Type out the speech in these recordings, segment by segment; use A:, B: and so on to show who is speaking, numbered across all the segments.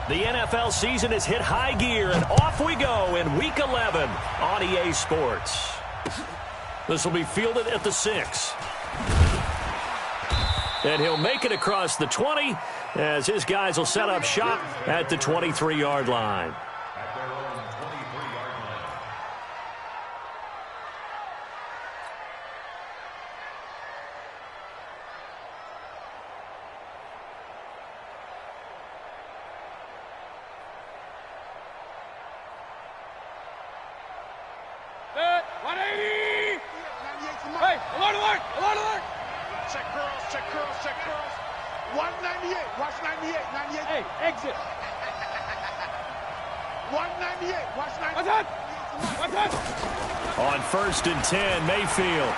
A: The NFL season has hit high gear, and off we go in Week 11 on EA Sports. This will be fielded at the 6. And he'll make it across the 20 as his guys will set up shop at the 23-yard line. On 1st and 10, Mayfield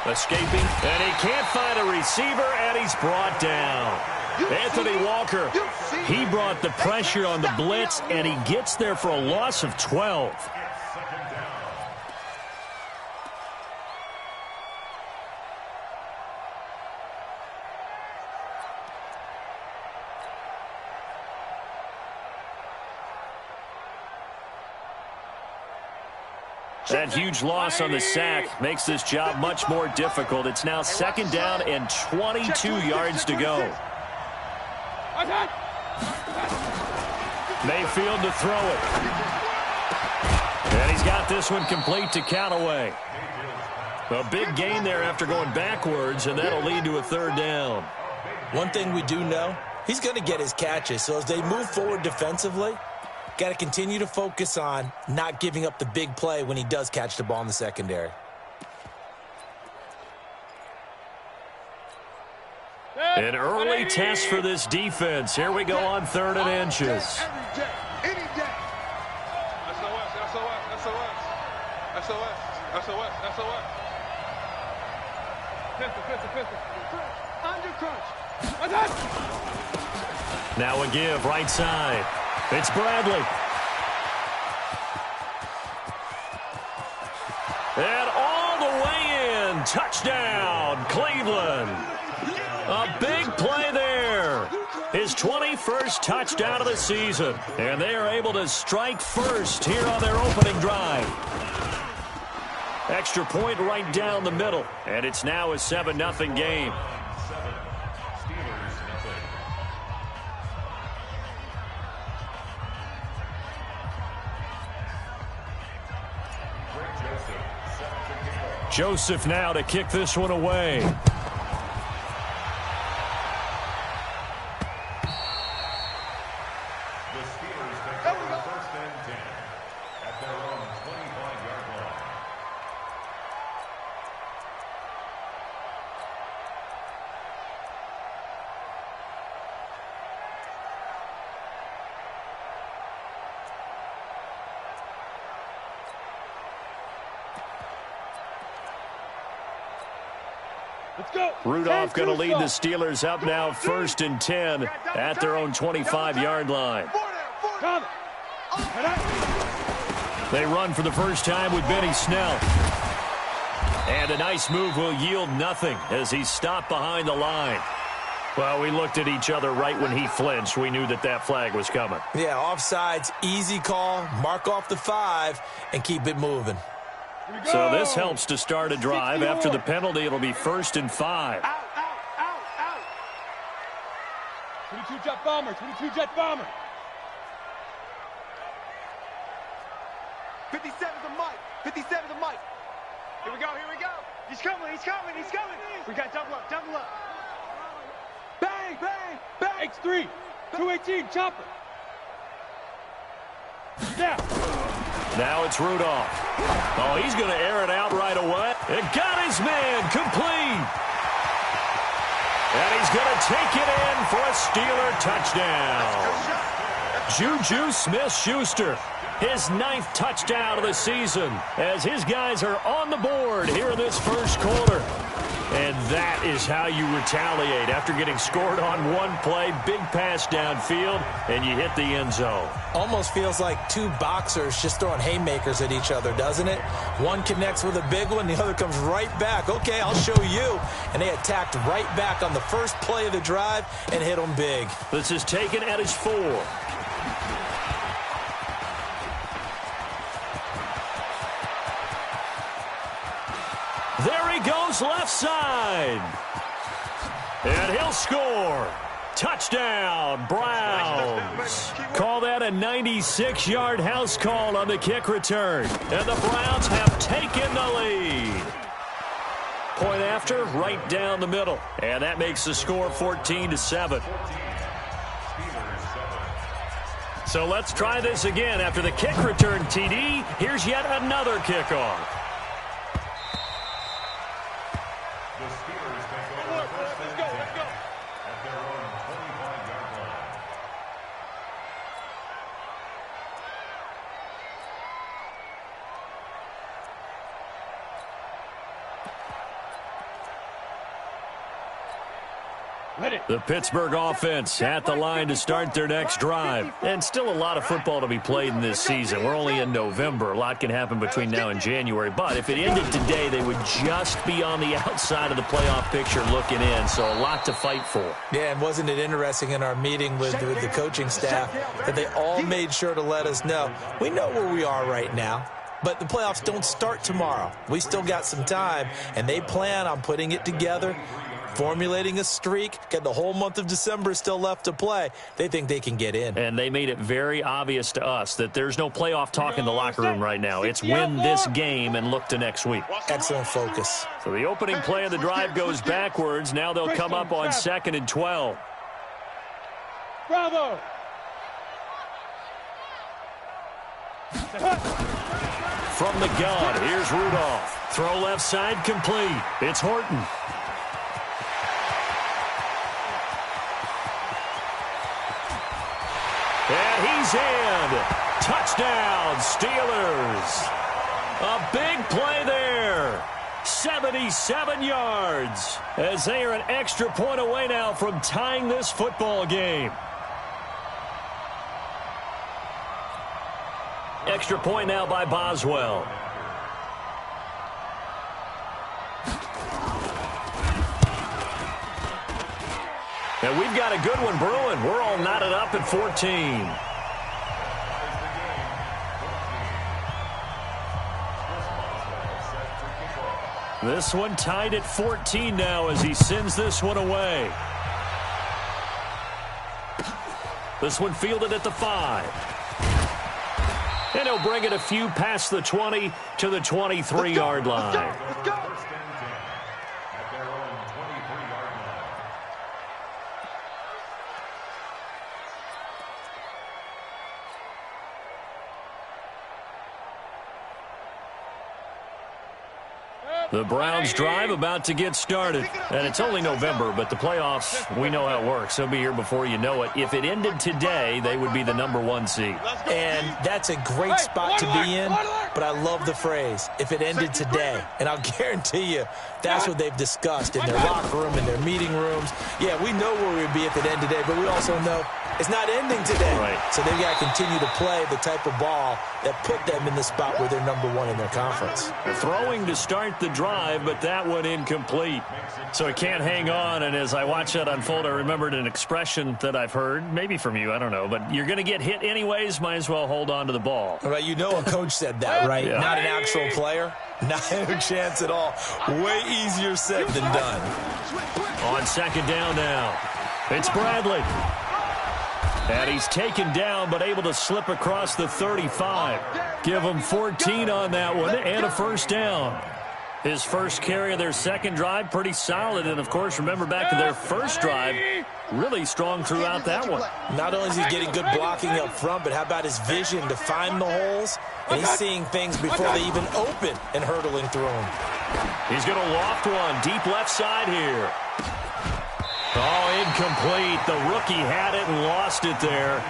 A: escaping, and he can't find a receiver, and he's brought down. Anthony Walker, he brought the pressure on the blitz, and he gets there for a loss of 12. That huge loss on the sack makes this job much more difficult. It's now 2nd down and 22 yards to go. Mayfield to throw it. And he's got this one complete to Callaway. A big gain there after going backwards, and that'll lead to a 3rd down.
B: One thing we do know, he's going to get his catches. So as they move forward defensively, got to continue to focus on not giving up the big play when he does catch the ball in the secondary.
A: An early test for this defense. Here we go on 3rd and inches. Now a give right side. It's Bradley. And all the way in. Touchdown, Cleveland. A big play there. His 21st touchdown of the season. And they are able to strike first here on their opening drive. Extra point right down the middle. And it's now a 7-0 game. Joseph now to kick this one away. Rudolph going to lead the Steelers up now 1st and 10 at their own 25-yard line. They run for the first time with Benny Snell. And a nice move will yield nothing as he's stopped behind the line. Well, we looked at each other right when he flinched. We knew that that flag was coming.
B: Yeah, offsides, easy call, mark off the 5, and keep it moving.
A: So this helps to start a drive. After the penalty, it'll be 1st and 5.
C: 22 jet bomber, 22 jet bomber. 57 to Mike, 57 to Mike. Here we go, here we go. He's coming, he's coming, he's coming. We got double up, double up. Bang, bang, bang. X3, 218, chopper. Yeah.
A: Now it's Rudolph. Oh, he's going to air it out right away. And got his man complete. And he's going to take it in for a Steeler touchdown. Juju Smith-Schuster, his 9th touchdown of the season, as his guys are on the board here in this first quarter. And that is how you retaliate. After getting scored on one play, big pass downfield, and you hit the end zone.
B: Almost feels like two boxers just throwing haymakers at each other, doesn't it? One connects with a big one, the other comes right back. Okay, I'll show you. And they attacked right back on the first play of the drive and hit them big.
A: This is taken at his 4. There he goes left side. And he'll score. Touchdown, Browns. Call that a 96-yard house call on the kick return. And the Browns have taken the lead. Point after, right down the middle. And that makes the score 14-7. So let's try this again. After the kick return TD, here's yet another kickoff. The Pittsburgh offense at the line to start their next drive. And still a lot of football to be played in this season. We're only in November. A lot can happen between now and January. But if it ended today, they would just be on the outside of the playoff picture looking in. So a lot to fight for.
B: Yeah, and wasn't it interesting in our meeting with the coaching staff that they all made sure to let us know, we know where we are right now. But the playoffs don't start tomorrow. We still got some time, and they plan on putting it together, formulating a streak, got the whole month of December still left to play. They think they can get in.
A: And they made it very obvious to us that there's no playoff talk in the locker room right now. It's win this game and look to next week.
B: Excellent focus.
A: So the opening play of the drive goes backwards. Now they'll come up on 2nd and 12.
C: Bravo!
A: From the gun, here's Rudolph. Throw left side complete. It's Horton. And he's in. Touchdown, Steelers. A big play there. 77 yards. As they are an extra point away now from tying this football game. Extra point now by Boswell. And we've got a good one brewing. We're all knotted up at 14. This one tied at 14 now as he sends this one away. This one fielded at the 5. And he'll bring it a few past the 20 to the 23-yard line.
C: Let's go!
A: The Browns drive about to get started. And it's only November, but the playoffs, we know how it works. They'll be here before you know it. If it ended today, they would be the #1 seed.
B: And that's a great spot to be in, but I love the phrase, if it ended today. And I'll guarantee you, that's what they've discussed in their locker room, in their meeting rooms. Yeah, we know where we'd be if it ended today, but we also know it's not ending today.
A: Right.
B: So they've got to continue to play the type of ball that put them in the spot where they're #1 in their conference.
A: Throwing to start the drive, but that one incomplete. So it can't hang on, and as I watch that unfold, I remembered an expression that I've heard, maybe from you, I don't know, but you're going to get hit anyways, might as well hold on to the ball.
B: Right, you know a coach said that, right?
A: Yeah.
B: Not an actual player. Not a chance at all. Way easier said than done.
A: On 2nd down now, it's Bradley. And he's taken down, but able to slip across the 35. Give him 14 on that one and a 1st down. His first carry of their second drive, pretty solid. And, of course, remember back to their first drive, really strong throughout that one.
B: Not only is he getting good blocking up front, but how about his vision to find the holes? And he's seeing things before they even open and hurdling through them.
A: He's going to loft one deep left side here. Oh, incomplete. The rookie had it and lost it there.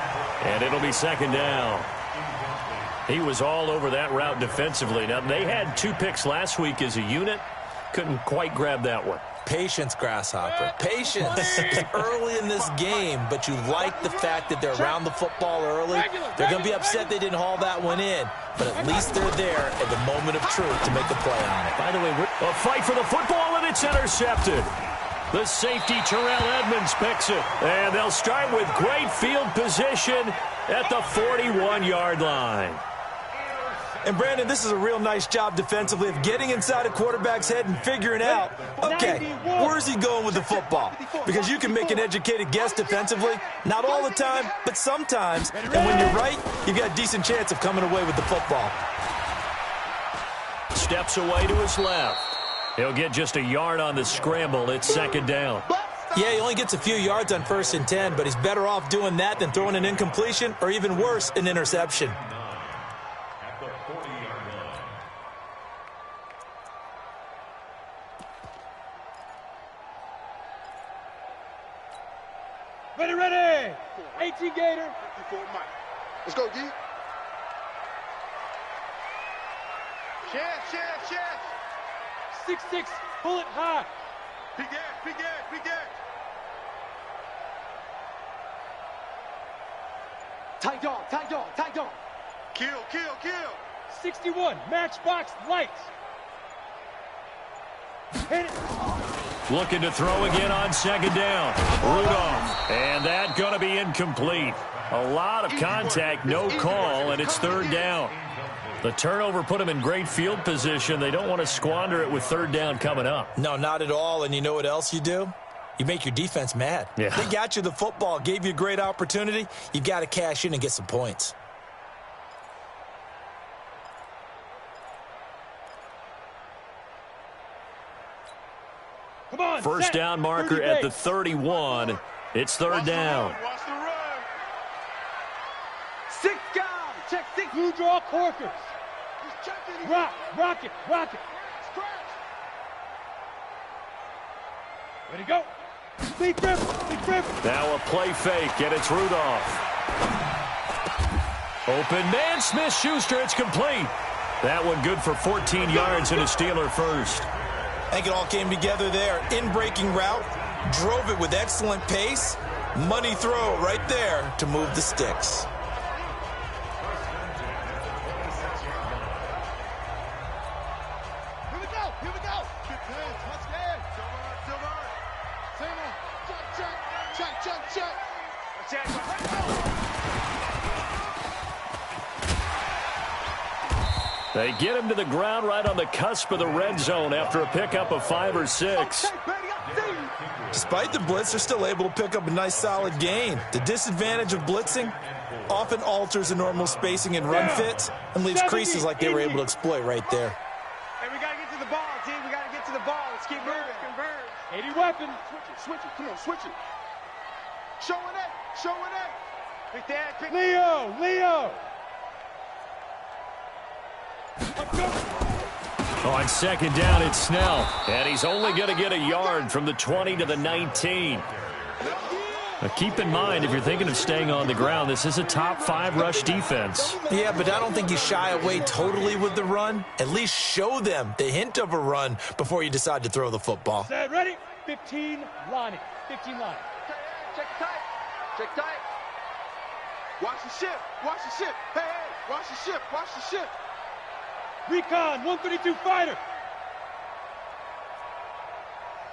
A: And it'll be 2nd down. He was all over that route defensively. Now, they had 2 picks last week as a unit. Couldn't quite grab that one.
B: Patience, Grasshopper. Patience. It's early in this game, but you like the fact that they're around the football early. They're going to be upset they didn't haul that one in, but at least they're there at the moment of truth to make a play on it.
A: By the way, a fight for the football, and it's intercepted. The safety, Terrell Edmonds, picks it. And they'll start with great field position at the 41-yard line.
B: And, Brandon, this is a real nice job defensively of getting inside a quarterback's head and figuring out, okay, where's he going with the football? Because you can make an educated guess defensively, not all the time, but sometimes. And when you're right, you've got a decent chance of coming away with the football.
A: Steps away to his left. He'll get just a yard on the scramble. It's second down.
B: Yeah, he only gets a few yards on 1st and 10, but he's better off doing that than throwing an incompletion or, even worse, an interception.
C: Ready! 18 Gator.
D: Let's go, D. Chance.
C: 6'6", pull it high.
D: Big gas.
C: Tight dog.
D: Kill.
C: 61, matchbox lights. Hit it.
A: Looking to throw again on second down. Rudolph. And that going to be incomplete. A lot of contact, no call, and it's third down. The turnover put them in great field position. They don't want to squander it with third down coming up.
B: No, not at all. And you know what else you do? You make your defense mad.
A: Yeah.
B: They got you the football, gave you a great opportunity. You got to cash in and get some points.
C: Come on,
A: First down marker at the 31. It's third down.
D: Watch the run.
C: 6 guys. Check 6. Blue draw corkers.
D: He's checking.
C: Rock it.
D: Scratch.
C: Ready to go. Big grip.
A: Now a play fake, and it's Rudolph. Open man, Smith-Schuster, it's complete. That one good for 14 yards and a Steeler first.
B: I think it all came together there. In-breaking route, drove it with excellent pace. Money throw right there to move the sticks.
D: Here we go. Good play. Touchdown. Silver. Check.
A: They get him to the ground right on the cusp of the red zone after a pickup of 5 or 6.
B: Despite the blitz, they're still able to pick up a nice solid gain. The disadvantage of blitzing often alters the normal spacing and run fits and leaves creases like they were able to exploit right there.
C: Hey, we got to get to the ball, team. We got to get to the ball. Let's keep moving. 80 weapons.
D: Switch it. Come on, switch it. Showing it.
C: Pick that. Leo.
A: On second down, it's Snell. And he's only going to get a yard from the 20 to the 19. Now keep in mind, if you're thinking of staying on the ground, this is a top 5 rush defense.
B: Yeah, but I don't think you shy away totally with the run. At least show them the hint of a run before you decide to throw the football.
C: Set, ready? 15 line.
D: Check tight. Watch the ship. Hey, watch the ship.
C: Recon, 132 fighter.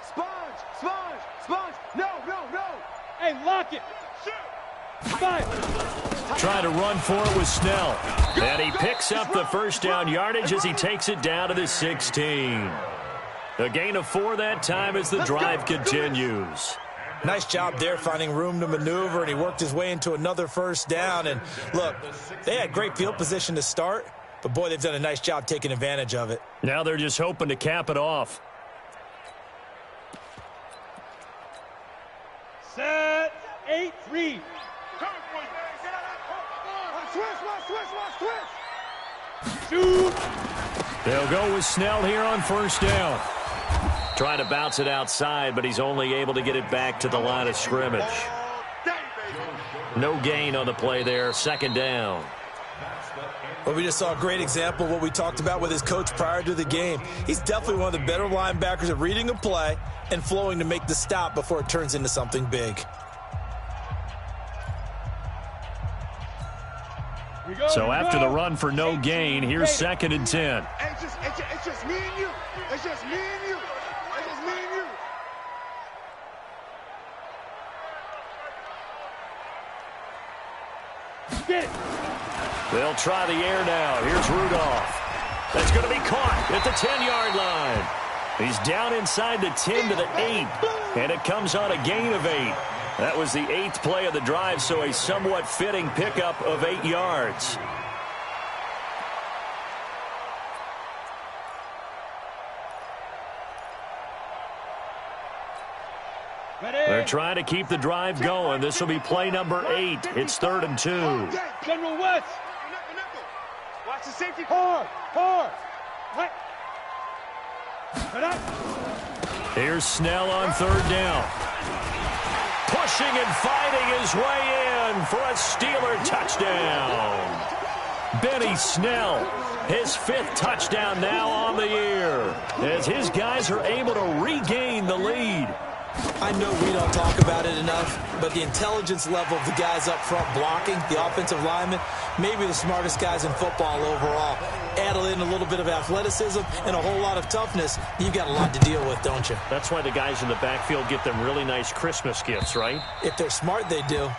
D: Sponge. No.
C: Hey, lock it. Fire.
A: Trying to run for it with Snell. And he picks up the first down yardage as he takes it down to the 16. A gain of 4 that time as the drive continues.
B: Nice job there finding room to maneuver, and he worked his way into another first down. And look, they had great field position to start, but boy, they've done a nice job taking advantage of it.
A: Now they're just hoping to cap it off.
C: Set, 8-3. Shoot.
A: They'll go with Snell here on first down. Trying to bounce it outside, but he's only able to get it back to the line of scrimmage. No gain on the play there, second down.
B: Well, we just saw a great example of what we talked about with his coach prior to the game. He's definitely one of the better linebackers at reading a play and flowing to make the stop before it turns into something big.
A: So after the run for no gain, here's 2nd and 10.
D: It's just me and you. It's just me and you. It's just me and you.
C: Get it.
A: They'll try the air now. Here's Rudolph. That's going to be caught at the 10-yard line. He's down inside the 10 to the 8, and it comes on a gain of 8. That was the 8th play of the drive, so a somewhat fitting pickup of 8 yards. They're trying to keep the drive going. This will be play number 8. It's 3rd and 2.
C: General West.
D: Watch the safety.
C: Hard. Right.
A: Here's Snell on 3rd down. Pushing and fighting his way in for a Steeler touchdown. Benny Snell, his 5th touchdown now on the year, as his guys are able to regain the lead.
B: I know we don't talk about it enough, but the intelligence level of the guys up front blocking, the offensive linemen, maybe the smartest guys in football overall. Add in a little bit of athleticism and a whole lot of toughness, you've got a lot to deal with, don't you?
A: That's why the guys in the backfield get them really nice Christmas gifts, right?
B: If they're smart, they do.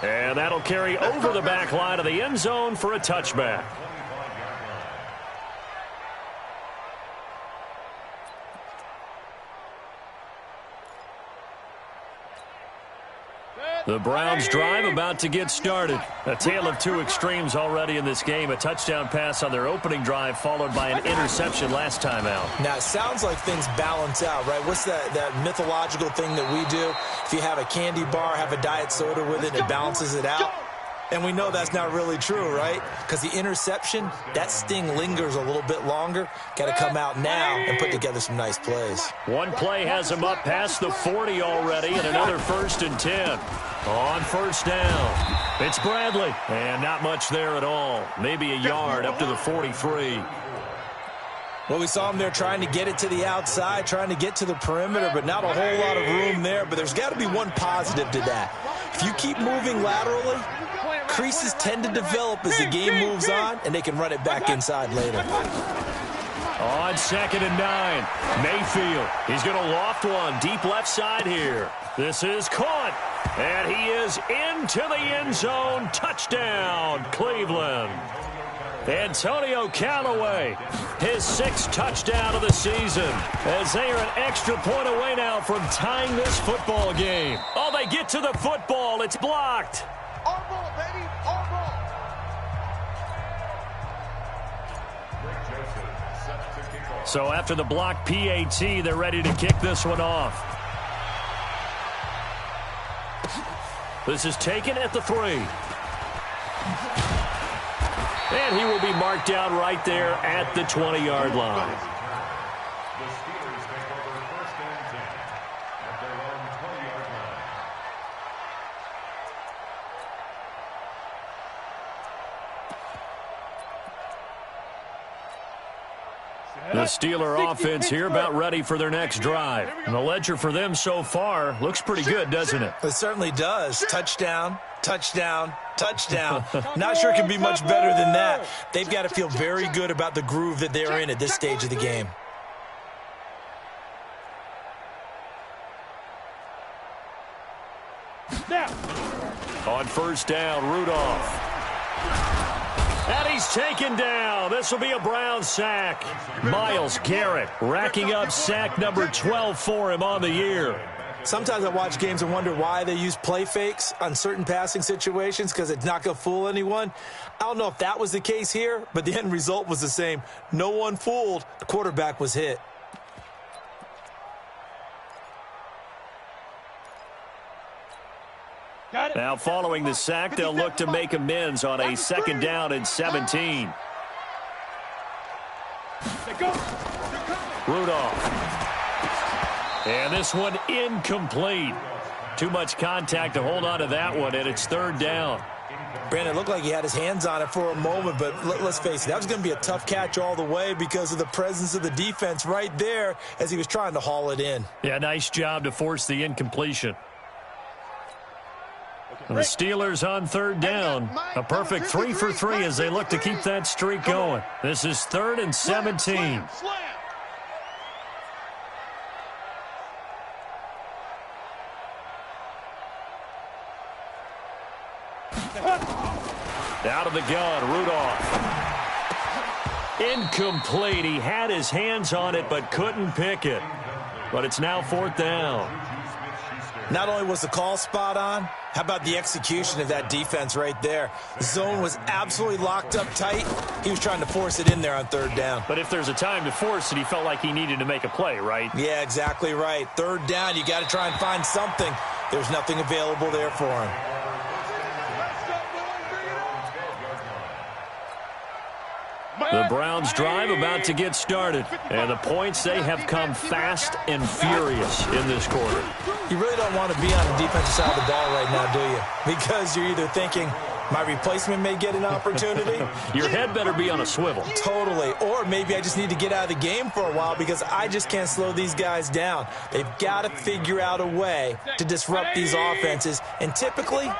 A: And that'll carry over the back line of the end zone for a touchback. The Browns drive about to get started. A tale of two extremes already in this game. A touchdown pass on their opening drive followed by an interception last time out.
B: Now, it sounds like things balance out, right? What's that mythological thing that we do? If you have a candy bar, have a diet soda with it, it balances it out. And we know that's not really true, right? Because the interception, that sting lingers a little bit longer. Got to come out now and put together some nice plays.
A: One play has him up past the 40 already, and another 1st and 10. On 1st down, it's Bradley. And not much there at all. Maybe a yard up to the 43.
B: Well, we saw him there trying to get it to the outside, trying to get to the perimeter, but not a whole lot of room there. But there's got to be one positive to that. If you keep moving laterally, creases tend to develop as the game moves on, and they can run it back inside later.
A: On 2nd and 9, Mayfield. He's going to loft one deep left side here. This is caught, and he is into the end zone. Touchdown, Cleveland. Antonio Callaway, his 6th touchdown of the season, as they are an extra point away now from tying this football game. Oh, they get to the football. It's blocked.
D: Our ball, baby. Our ball.
A: So after the block PAT, they're ready to kick this one off. This is taken at the 3. And he will be marked down right there at the 20-yard line.
E: The Steelers take over 1st and 10 at their own 20-yard line.
A: The Steeler offense here about ready for their next drive. And the ledger for them so far looks pretty good, doesn't it?
B: It certainly does. Touchdown, touchdown, touchdown. Not sure it can be much better than that. They've got to feel very good about the groove that they're in at this stage of the game.
A: On 1st down, Rudolph. And he's taken down. This will be a Brown sack. Myles Garrett racking up sack number 12 for him on the year.
B: Sometimes I watch games and wonder why they use play fakes on certain passing situations, because it's not going to fool anyone. I don't know if that was the case here, but the end result was the same. No one fooled. The quarterback was hit.
A: Now following the sack, they'll look to make amends on a 2nd down and 17. Rudolph. And this one incomplete. Too much contact to hold on to that one, and it's 3rd down.
B: Brandon, it looked like he had his hands on it for a moment, but let's face it, that was going to be a tough catch all the way because of the presence of the defense right there as he was trying to haul it in.
A: Yeah, nice job to force the incompletion. The Steelers on third down. A perfect 3 for 3 as they look to keep that streak going. This is 3rd and 17. Out of the gun, Rudolph. Incomplete. He had his hands on it but couldn't pick it. But it's now 4th down.
B: Not only was the call spot on, how about the execution of that defense right there? The zone was absolutely locked up tight. He was trying to force it in there on 3rd down.
A: But if there's a time to force it, he felt like he needed to make a play, right?
B: Yeah, exactly right. 3rd down, you got to try and find something. There's nothing available there for him.
A: The Browns drive about to get started. And the points, they have come fast and furious in this quarter.
B: You really don't want to be on the defensive side of the ball right now, do you? Because you're either thinking, my replacement may get an opportunity.
A: Your head better be on a swivel.
B: Totally. Or maybe I just need to get out of the game for a while because I just can't slow these guys down. They've got to figure out a way to disrupt these offenses. And typically,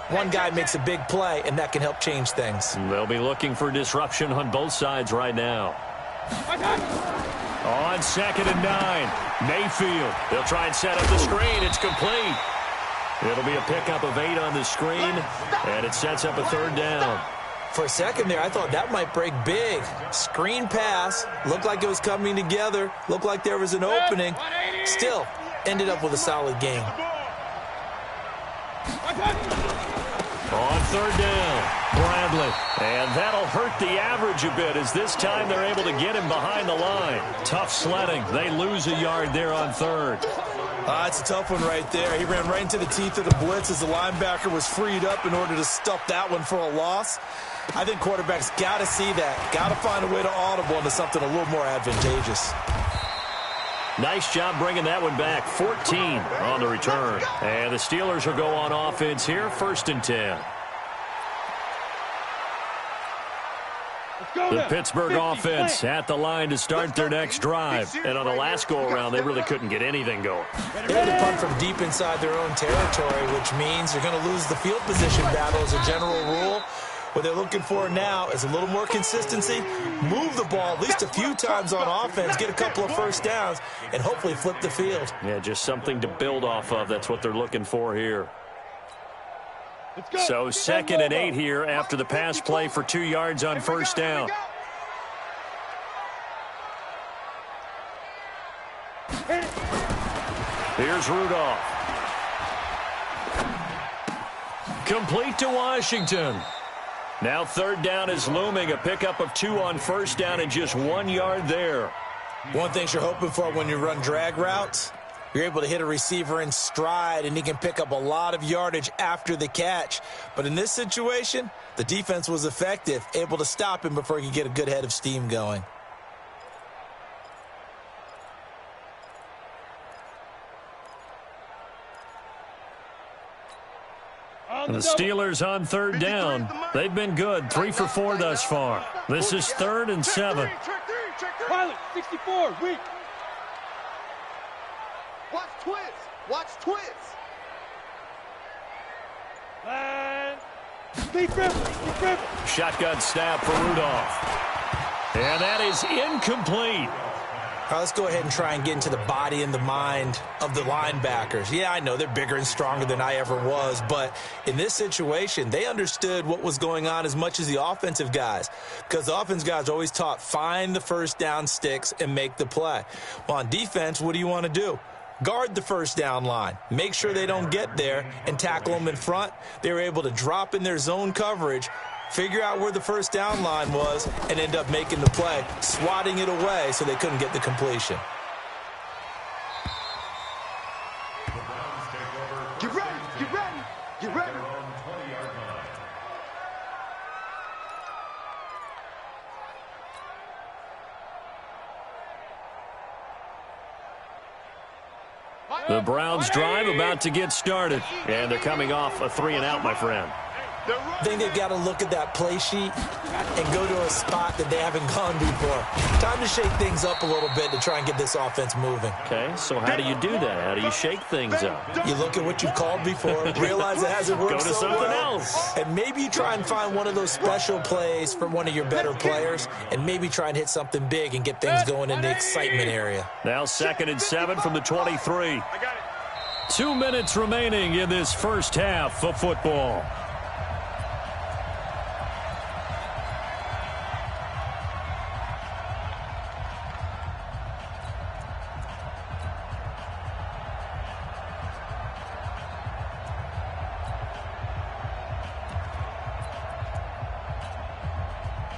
B: one guy makes a big play, and that can help change things.
A: They'll be looking for disruption on both sides right now. On 2nd and 9, Mayfield. They'll try and set up the screen. It's complete. It'll be a pickup of 8 on the screen, and it sets up a 3rd down.
B: For a second there, I thought that might break big. Screen pass. Looked like it was coming together. Looked like there was an opening. Still, ended up with a solid game.
A: On 3rd down, Bradley. And that'll hurt the average a bit as this time they're able to get him behind the line. Tough sledding. They lose a yard there on 3rd.
B: It's a tough one right there. He ran right into the teeth of the blitz as the linebacker was freed up in order to stuff that one for a loss. I think quarterbacks got to see that. Got to find a way to audible into something a little more advantageous.
A: Nice job bringing that one back. 14 on the return. And the Steelers will go on offense here, 1st and 10. The Pittsburgh offense at the line to start their next drive. And on the last go-around, they really couldn't get anything going.
B: They had to punt from deep inside their own territory, which means they're going to lose the field position battle as a general rule. What they're looking for now is a little more consistency, move the ball at least a few times on offense, get a couple of 1st downs, and hopefully flip the field.
A: Yeah, just something to build off of. That's what they're looking for here. So 2nd and 8 here after the pass play for 2 yards on 1st down. Here's Rudolph. Complete to Washington. Now 3rd down is looming. A pickup of 2 on 1st down and just 1 yard there.
B: One thing you're hoping for when you run drag routes, you're able to hit a receiver in stride, and he can pick up a lot of yardage after the catch. But in this situation, the defense was effective, able to stop him before he could get a good head of steam going.
A: The Steelers on 3rd down. They've been good, 3 for 4 thus far. This is 3rd and 7.
C: Pilot, 64, weak.
D: Watch twins. Watch twins.
C: And Steve Griffin.
A: Shotgun snap for Rudolph. And that is incomplete.
B: All right, let's go ahead and try and get into the body and the mind of the linebackers. Yeah, I know they're bigger and stronger than I ever was, but in this situation, they understood what was going on as much as the offensive guys, because the offensive guys are always taught, find the 1st down sticks and make the play. Well, on defense, what do you want to do? Guard the 1st down line. Make sure they don't get there and tackle them in front. They were able to drop in their zone coverage, figure out where the 1st down line was, and end up making the play, swatting it away so they couldn't get the completion.
D: Get ready. Get ready. Get ready.
A: The Browns drive about to get started. And they're coming off a 3 and out, my friend.
B: I think they've got to look at that play sheet and go to a spot that they haven't gone before. Time to shake things up a little bit to try and get this offense moving.
A: Okay, so how do you do that? How do you shake things up?
B: You look at what you've called before, realize it hasn't worked
A: Go to
B: so
A: something
B: well,
A: else.
B: and maybe you try and find one of those special plays for one of your better players, and maybe try and hit something big and get things going in the excitement area.
A: Now 2nd and 7 from the 23. 2 minutes remaining in this first half of football.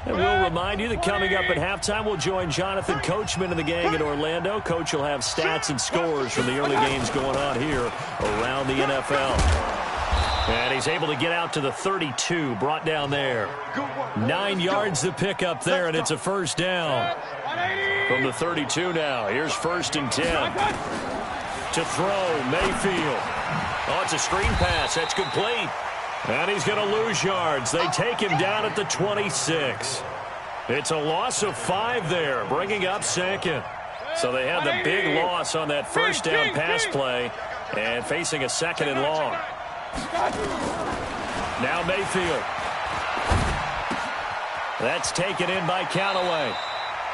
A: And we'll remind you that coming up at halftime, we'll join Jonathan Coachman and the gang in Orlando. Coach will have stats and scores from the early games going on here around the NFL. And he's able to get out to the 32, brought down there. 9 yards to pick up there, and it's a first down. From the 32 now, here's 1st and 10. To throw, Mayfield. Oh, it's a screen pass. That's complete. And he's going to lose yards. They take him down at the 26. It's a loss of 5 there, bringing up 2nd. So they had the big loss on that first down pass play and facing a 2nd and long. Now Mayfield. That's taken in by Callaway.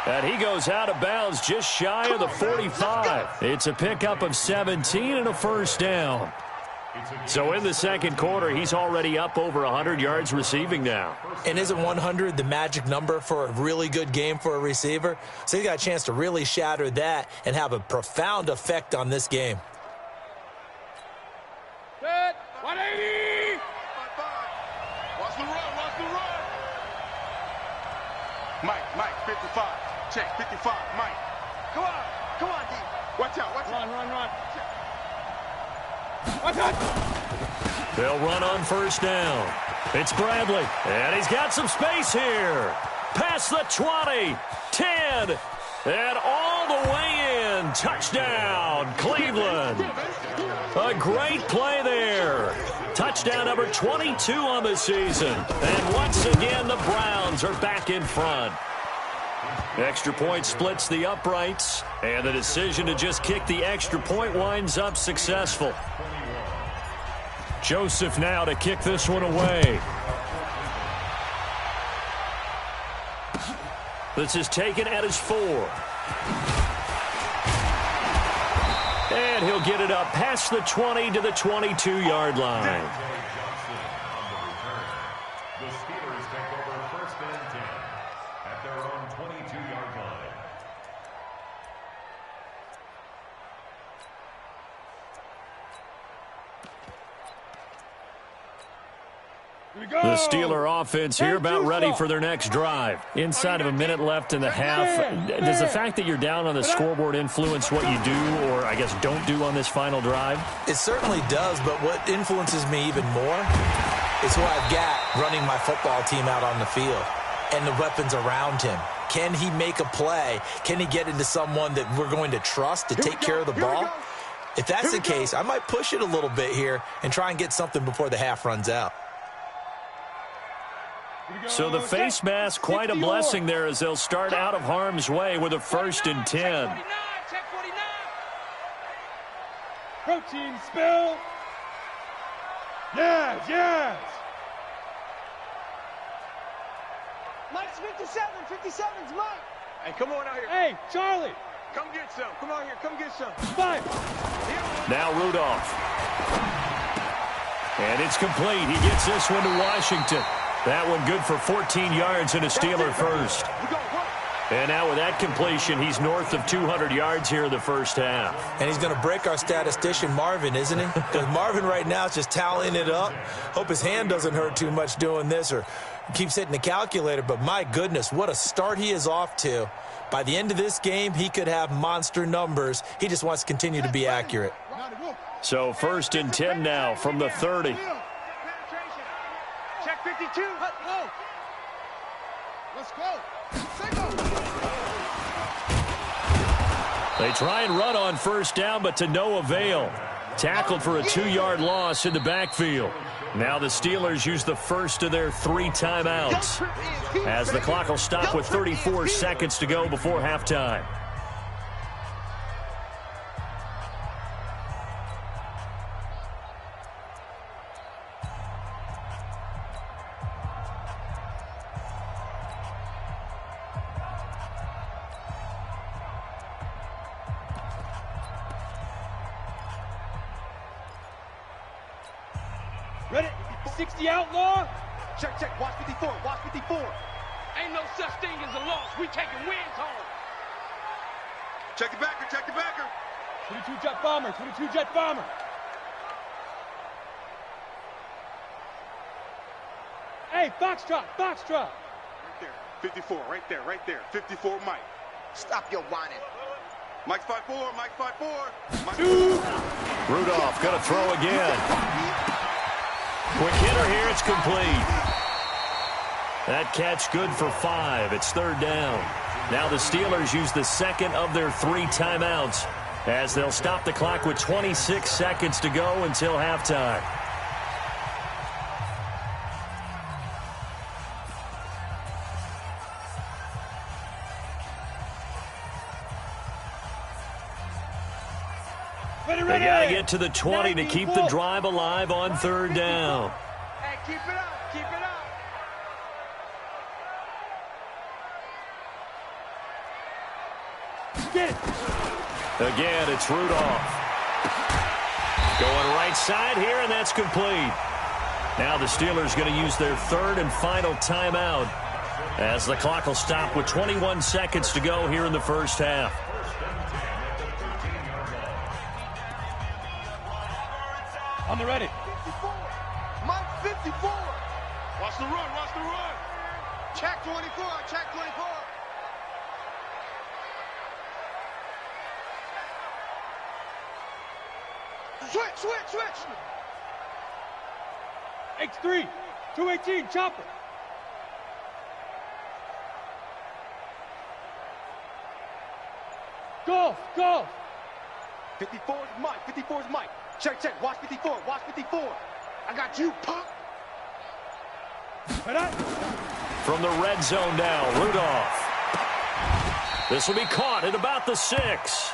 A: And he goes out of bounds just shy of the 45. It's a pickup of 17 and a first down. So in the second quarter, he's already up over 100 yards receiving now.
B: And isn't 100 the magic number for a really good game for a receiver? So he's got a chance to really shatter that and have a profound effect on this game.
C: Set. 180.
D: Watch the run. Mike, 55. Check, 55, Mike.
C: Come on, D.
D: Watch out.
C: Run. Watch out.
A: They'll run on first down. It's Bradley, and he's got some space here. Past the 20, 10, and all the way in. Touchdown, Cleveland. A great play there. Touchdown number 22 on the season. And once again, the Browns are back in front. Extra point splits the uprights, and the decision to just kick the extra point winds up successful. Joseph now to kick this one away. This is taken at his 4. And he'll get it up past the 20 to the 22-yard line.
E: The Steelers take over 1st and 10 at their own 22-yard line.
A: The Steeler offense here about ready for their next drive. Inside of a minute left in the half. Does the fact that you're down on the scoreboard influence what you do or, I guess, don't do on this final drive?
B: It certainly does, but what influences me even more is who I've got running my football team out on the field and the weapons around him. Can he make a play? Can he get into someone that we're going to trust to take care of the ball? If that's the case, I might push it a little bit here and try and get something before the half runs out.
A: So the face mask, quite a blessing there as they'll start out of harm's way with a 1st and 10.
C: Check 49. Protein spill. Yes.
F: Mike's 57. 57's Mike.
D: Hey, come on out here.
C: Hey, Charlie.
D: Come get some. Come on here. Come get some.
C: 5.
A: Now Rudolph. And it's complete. He gets this one to Washington. That one good for 14 yards and a Steeler first. And now with that completion, he's north of 200 yards here in the first half.
B: And he's going to break our statistician, Marvin, isn't he? Because Marvin right now is just tallying it up. Hope his hand doesn't hurt too much doing this or keeps hitting the calculator. But my goodness, what a start he is off to. By the end of this game, he could have monster numbers. He just wants to continue to be accurate.
A: So 1st and 10 now from the 30.
C: Check 52.
D: Let's go.
A: They try and run on first down, but to no avail. Tackled for a 2-yard loss in the backfield. Now the Steelers use the first of their 3 timeouts, as the clock will stop with 34 seconds to go before halftime.
C: Ready? 60 outlaw.
D: Check, check. Watch 54. Watch 54.
F: Ain't no such thing as a loss. We taking wins home.
D: Check the backer. Check the backer.
C: 22 jet bomber. 22 jet bomber. Hey, Foxtrot. Foxtrot.
D: Right there. 54. Right there. Right there. 54 Mike.
F: Stop your whining.
D: Mike's 5-4. Mike's 5-4. Mike
C: 2.
A: Rudolph going to throw again. Quick hitter here, it's complete. That catch good for 5. It's 3rd down. Now the Steelers use the second of their 3 timeouts, as they'll stop the clock with 26 seconds to go until halftime. They got to get to the 20 to keep the drive alive on 3rd down.
F: Hey, keep it up. Keep it up.
C: Get it.
A: Again, it's Rudolph. Going right side here, and that's complete. Now the Steelers going to use their 3rd and final timeout, as the clock will stop with 21 seconds to go here in the first half.
C: On the ready.
F: 54. Mike 54.
D: Watch the run. Watch the run.
F: Check 24. Check 24. Switch, switch, switch.
C: X3. 218 chopper. Golf. Golf.
D: 54 is Mike. 54 is Mike. Check, check. Watch 54. Watch 54. I got you, punk.
A: From the red zone now, Rudolph. This will be caught at about the 6.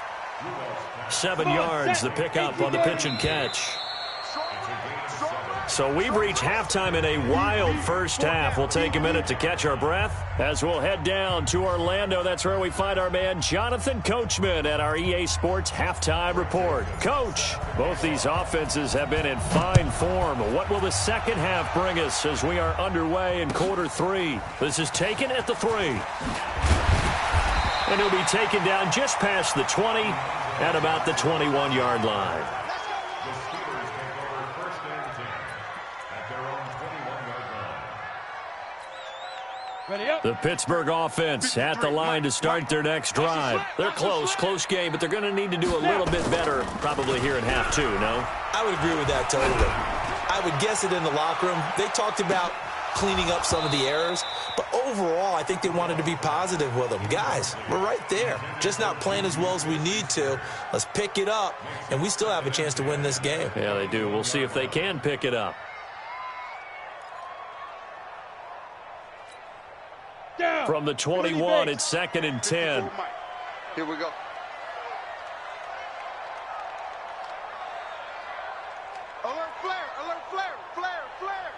A: 7 yards, the pickup on the pitch and catch. So we've reached halftime in a wild first half. We'll take a minute to catch our breath as we'll head down to Orlando. That's where we find our man Jonathan Coachman at our EA Sports Halftime Report. Coach, both these offenses have been in fine form. What will the second half bring us as we are underway in quarter 3? This is taken at the 3. And he'll be taken down just past the 20 at about the 21-yard line. The Pittsburgh offense at the line to start their next drive. They're close game, but they're going to need to do a little bit better probably here in half 2, no?
B: I would agree with that totally. I would guess it in the locker room. They talked about cleaning up some of the errors, but overall, I think they wanted to be positive with them. Guys, we're right there. Just not playing as well as we need to. Let's pick it up, and we still have a chance to win this game.
A: Yeah, they do. We'll see if they can pick it up. From the 21, it's 2nd and 10.
F: Here we go.
D: Alert flare. Alert flare. Flare. Flare.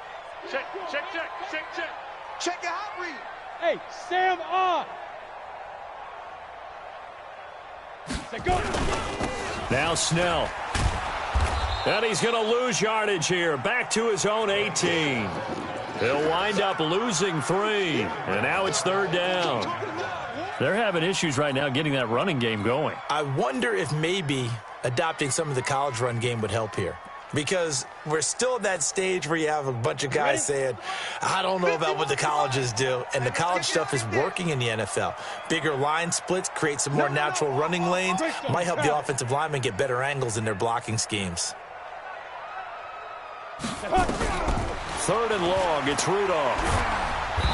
C: Check, check, check, check, check.
D: Check your hot read.
C: Hey, Sam on. Say go.
A: Now Snell. And he's going to lose yardage here. Back to his own 18. He'll wind up losing 3. And now it's 3rd down. They're having issues right now getting that running game going.
B: I wonder if maybe adopting some of the college run game would help here. Because we're still at that stage where you have a bunch of guys saying, I don't know about what the colleges do. And the college stuff is working in the NFL. Bigger line splits, create some more natural running lanes. Might help the offensive linemen get better angles in their blocking schemes.
A: 3rd and long, it's Rudolph.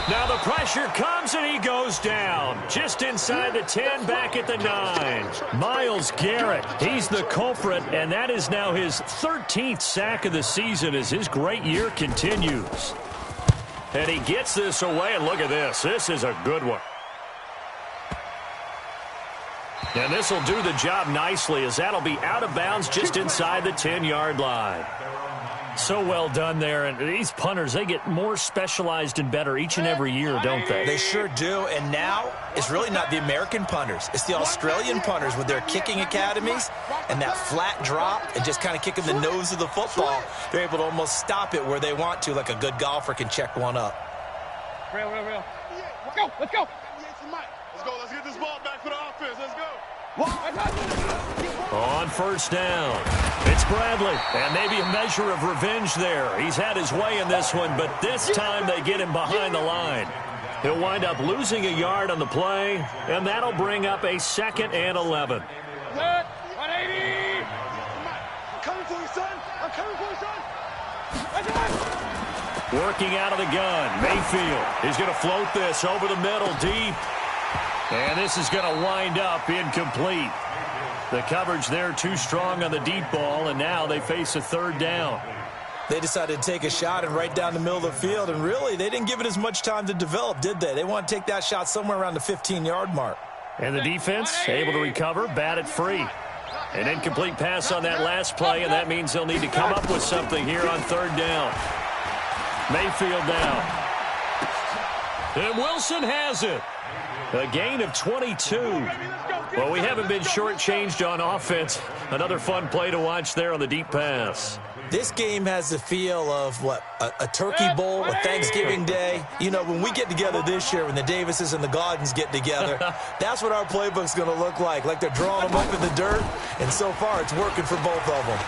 A: Now the pressure comes and he goes down. Just inside the 10, back at the 9. Myles Garrett, he's the culprit, and that is now his 13th sack of the season as his great year continues. And he gets this away, and look at this. This is a good one. And this will do the job nicely as that'll be out of bounds just inside the 10-yard line. So well done there. And these punters, they get more specialized and better each and every year, don't they?
B: They sure do. And now it's really not the American punters. It's the Australian punters with their kicking academies and that flat drop and just kind of kicking the nose of the football. They're able to almost stop it where they want to, like a good golfer can check one up.
F: Real. Let's go.
D: Let's go. Let's get this ball back for the offense. Let's go.
A: On first down, it's Bradley, and maybe a measure of revenge there. He's had his way in this one, but this time they get him behind the line. He'll wind up losing a yard on the play, and that'll bring up a 2nd and 11.
F: 180.
D: I'm coming for you, son. I'm coming for you, son.
A: Working out of the gun, Mayfield. He's going to float this over the middle, deep. And this is going to wind up incomplete. The coverage there too strong on the deep ball, and now they face a 3rd down.
B: They decided to take a shot and right down the middle of the field, and really, they didn't give it as much time to develop, did they? They want to take that shot somewhere around the 15-yard mark.
A: And the defense able to recover, bat it free. An incomplete pass on that last play, and that means they'll need to come up with something here on 3rd down. Mayfield down. And Wilson has it. A gain of 22. Well, we haven't been shortchanged on offense. Another fun play to watch there on the deep pass.
B: This game has the feel of, what, a turkey bowl, a Thanksgiving day. You know, when we get together this year, when the Davises and the Gaudens get together, that's what our playbook's going to look like they're drawing them up in the dirt, and so far it's working for both of them.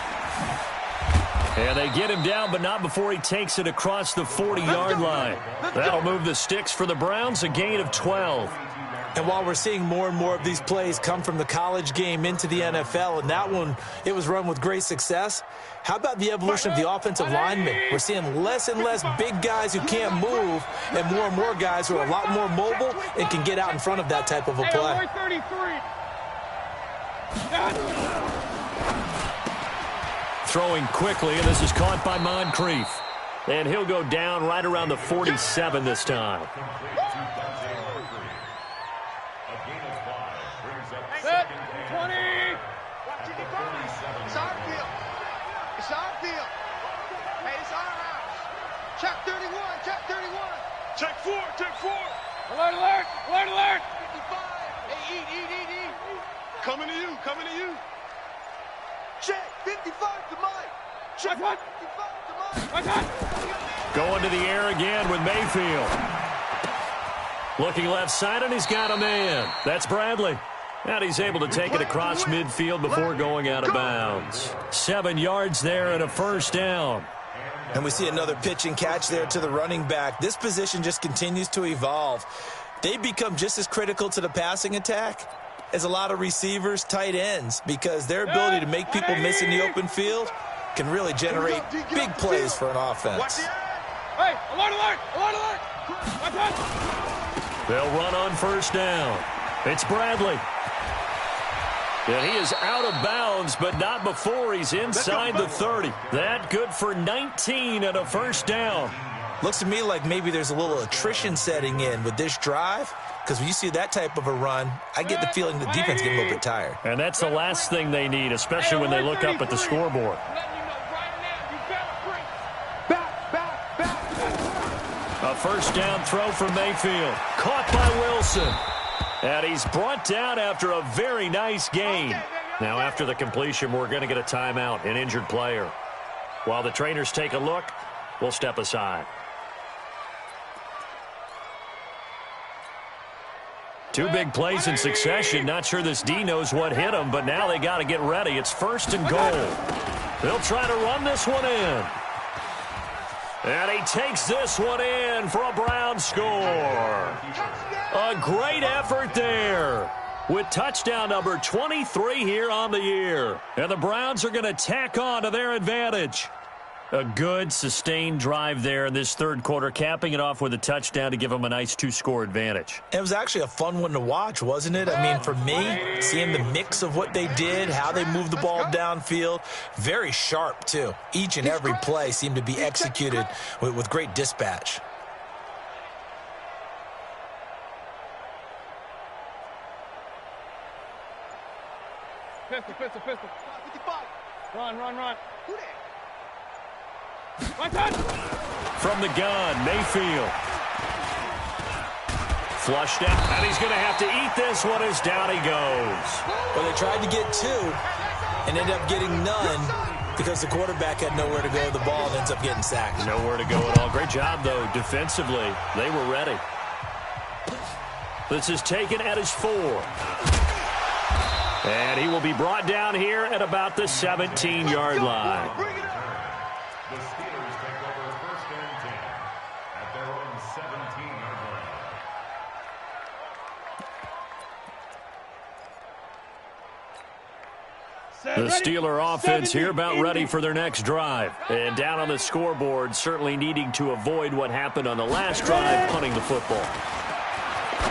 A: And they get him down, but not before he takes it across the 40-yard line. That'll move the sticks for the Browns, a gain of 12.
B: And while we're seeing more and more of these plays come from the college game into the NFL, and that one, it was run with great success, how about the evolution of the offensive linemen? We're seeing less and less big guys who can't move and more guys who are a lot more mobile and can get out in front of that type of a play.
A: Throwing quickly, and this is caught by Moncrief. And he'll go down right around the 47 this time.
F: Set. 20.
D: It's our field. It's our field. Hey, it's our house. Check 31. Check 31. Check 4. Check 4.
F: Alert, alert. Alert, alert.
D: 55. Hey, eat. Coming to you. Coming to you. Check 55 to Mike. Check 55 to Mike.
A: Going to the air again with Mayfield. Looking left side, and he's got a man. That's Bradley. And he's able to take it across midfield before going out of bounds. 7 yards there and a 1st down.
B: And we see another pitch and catch there to the running back. This position just continues to evolve. They become just as critical to the passing attack as a lot of receivers, tight ends, because their ability to make people miss in the open field can really generate big plays for an offense.
F: Hey, alert, alert. Alert, alert.
A: They'll run on 1st down. It's Bradley. And he is out of bounds, but not before he's inside the 30. That good for 19 and a 1st down.
B: Looks to me like maybe there's a little attrition setting in with this drive, because when you see that type of a run, I get the feeling the defense getting a little bit tired.
A: And that's the last thing they need, especially when they look up at the scoreboard. A 1st down throw for Mayfield. Caught by Wilson. And he's brought down after a very nice gain. Now, after the completion, we're going to get a timeout, an injured player. While the trainers take a look, we'll step aside. 2 big plays in succession. Not sure this D knows what hit him, but now they got to get ready. It's 1st and goal. They'll try to run this one in. And he takes this one in for a Browns score. A great effort there with touchdown number 23 here on the year. And the Browns are going to tack on to their advantage. A good, sustained drive there in this third quarter, capping it off with a touchdown to give them a nice 2-score advantage.
B: It was actually a fun one to watch, wasn't it? I mean, for me, seeing the mix of what they did, how they moved the ball downfield, very sharp, too. Each and every play seemed to be executed with great dispatch.
C: Pistol. 55. Run. Who that?
A: From the gun, Mayfield. Flushed out, and he's going to have to eat this one as down he goes.
B: Well, they tried to get 2 and ended up getting none because the quarterback had nowhere to go with the ball and ends up getting sacked.
A: Nowhere to go at all. Great job, though, defensively. They were ready. This is taken at his 4. And he will be brought down here at about the 17-yard line.
E: The Steelers take over first and 10 at their own 17-yard line.
A: The Steeler offense here about ready for their next drive. And down on the scoreboard, certainly needing to avoid what happened on the last drive, punting the football.